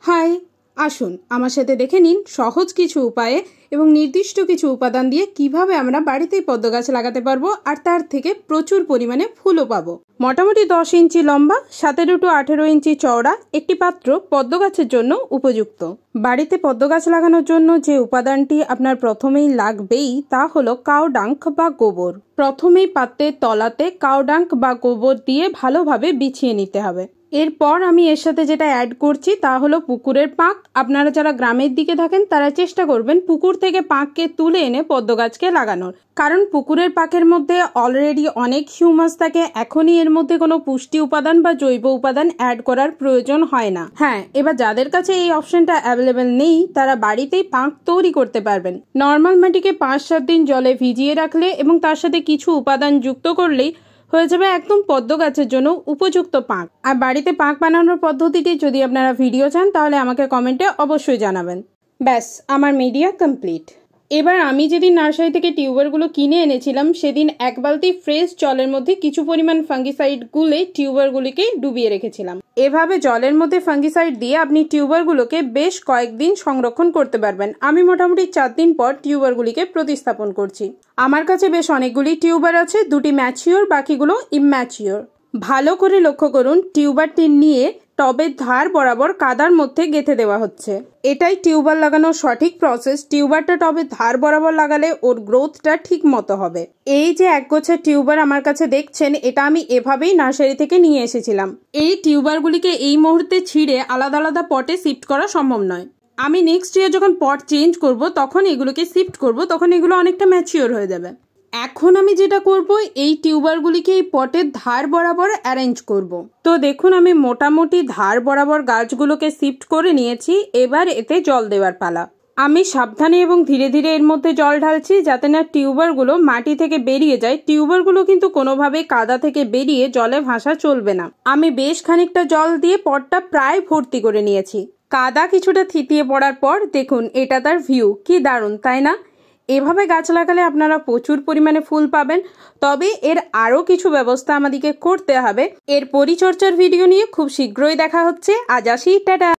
High, আসুন আমার সাথে দেখে নিন সহজ কিছু উপায়ে এবং নির্দিষ্ট কিছু উপাদান দিয়ে কিভাবে আমরা বাড়িতেই পদ্ম গাছ লাগাতে পারবো আর তার থেকে প্রচুর পরিমাণে ফুলও পাবো। মোটামুটি 10 ইঞ্চি লম্বা, 17 টু 18 ইঞ্চি চওড়া একটি পাত্র পদ্ম গাছের জন্য উপযুক্ত। বাড়িতে পদ্ম গাছ লাগানোর জন্য যে উপাদানটি আপনার প্রথমেই লাগবেই তা হলো কাউ ডাঙ্ক বা গোবর। প্রথমেই পাত্রের তলাতে কাউ ডাঙ্ক বা গোবর দিয়ে ভালোভাবে বিছিয়ে নিতে হবে। এরপর আমি এর সাথে যেটা অ্যাড করছি তা হলো পুকুরের পাঁক। আপনারা যারা গ্রামের দিকে থাকেন তারা চেষ্টা করবেন পুকুর থেকে পাঁককে তুলে এনে পদ্ম গাছকে লাগানোর, কারণ পুকুরের পাঁকের মধ্যে অলরেডি অনেক হিউমাস থাকে। এখনই এর মধ্যে কোনো পুষ্টি উপাদান বা জৈব উপাদান অ্যাড করার প্রয়োজন হয় না। হ্যাঁ, এবার যাদের কাছে এই অপশনটা অ্যাভেলেবেল নেই তারা বাড়িতেই পাঁক তৈরি করতে পারবেন। নর্মাল মাটিকে 5-7 দিন জলে ভিজিয়ে রাখলে এবং তার সাথে কিছু উপাদান যুক্ত করলেই হয়ে যাবে একদম পদ্ম গাছের জন্য উপযুক্ত পাঁক। আর বাড়িতে পাঁক বানানোর পদ্ধতিটি যদি আপনারা ভিডিও চান তাহলে আমাকে কমেন্টে অবশ্যই জানাবেন। ব্যাস, আমার মিডিয়া কমপ্লিট। এবার আমি যেদিন নার্সারি থেকে টিউবারগুলো কিনে এনেছিলাম সেদিন 1 বালতি ফ্রেশ জলের মধ্যে কিছু পরিমাণ ফাঙ্গিসাইড গুলে টিউবারগুলিকে ডুবিয়ে রেখেছিলাম। এভাবে জলের মধ্যে ফাঙ্গিসাইড দিয়ে আপনি টিউবারগুলোকে বেশ কয়েকদিন সংরক্ষণ করতে পারবেন। আমি মোটামুটি 4 দিন পর টিউবারগুলিকে প্রতিস্থাপন করছি। আমার কাছে বেশ অনেকগুলি টিউবার আছে, 2টি ম্যাচিওর, বাকিগুলো ইম্যাচিওর। ভালো করে লক্ষ্য করুন, টিউবারটি নিয়ে টবের ধার বরাবর কাদার মধ্যে গেঁথে দেওয়া হচ্ছে। এটাই টিউবার লাগানোর সঠিক প্রসেস। টিউবারটা টবের ধার বরাবর লাগালে ওর গ্রোথটা ঠিক মতো হবে। এই যে একগোছা টিউবার আমার কাছে দেখছেন, এটা আমি এভাবেই নার্সারি থেকে নিয়ে এসেছিলাম। এই টিউবারগুলিকে এই মুহূর্তে ছিঁড়ে আলাদা আলাদা পটে শিফট করা সম্ভব নয়। আমি নেক্সট ইয়ার যখন পট চেঞ্জ করব তখন এগুলোকে শিফট করব, তখন এগুলো অনেকটা ম্যাচিওর হয়ে যাবে। এখন আমি যেটা করব, এই টিউবারগুলিকে এই পটের ধার বরাবর অ্যারেঞ্জ করব। তো দেখুন, আমি মোটামুটি ধার বরাবর গাছগুলোকে শিফট করে নিয়েছি। এবার এতে জল দেওয়ার পালা। আমি সাবধানে এবং ধীরে ধীরে এর মধ্যে জল ঢালছি যাতে না টিউবারগুলো মাটি থেকে বেরিয়ে যায়। টিউবারগুলো কিন্তু কোনোভাবে কাদা থেকে বেরিয়ে জলে ভাসা চলবে না। আমি বেশ খানিকটা জল দিয়ে পটটা প্রায় ভর্তি করে নিয়েছি। কাদা কিছুটা থিতিয়ে পড়ার পর দেখুন এটা তার ভিউ, কি দারুণ তাই না? এভাবে গাছ লাগালে আপনারা প্রচুর পরিমাণে ফুল পাবেন। তবে এর আরও কিছু ব্যবস্থা আমাদেরকে করতে হবে। এর পরিচর্যার ভিডিও নিয়ে খুব শীঘ্রই দেখা হচ্ছে। আজ আসি, টাটা।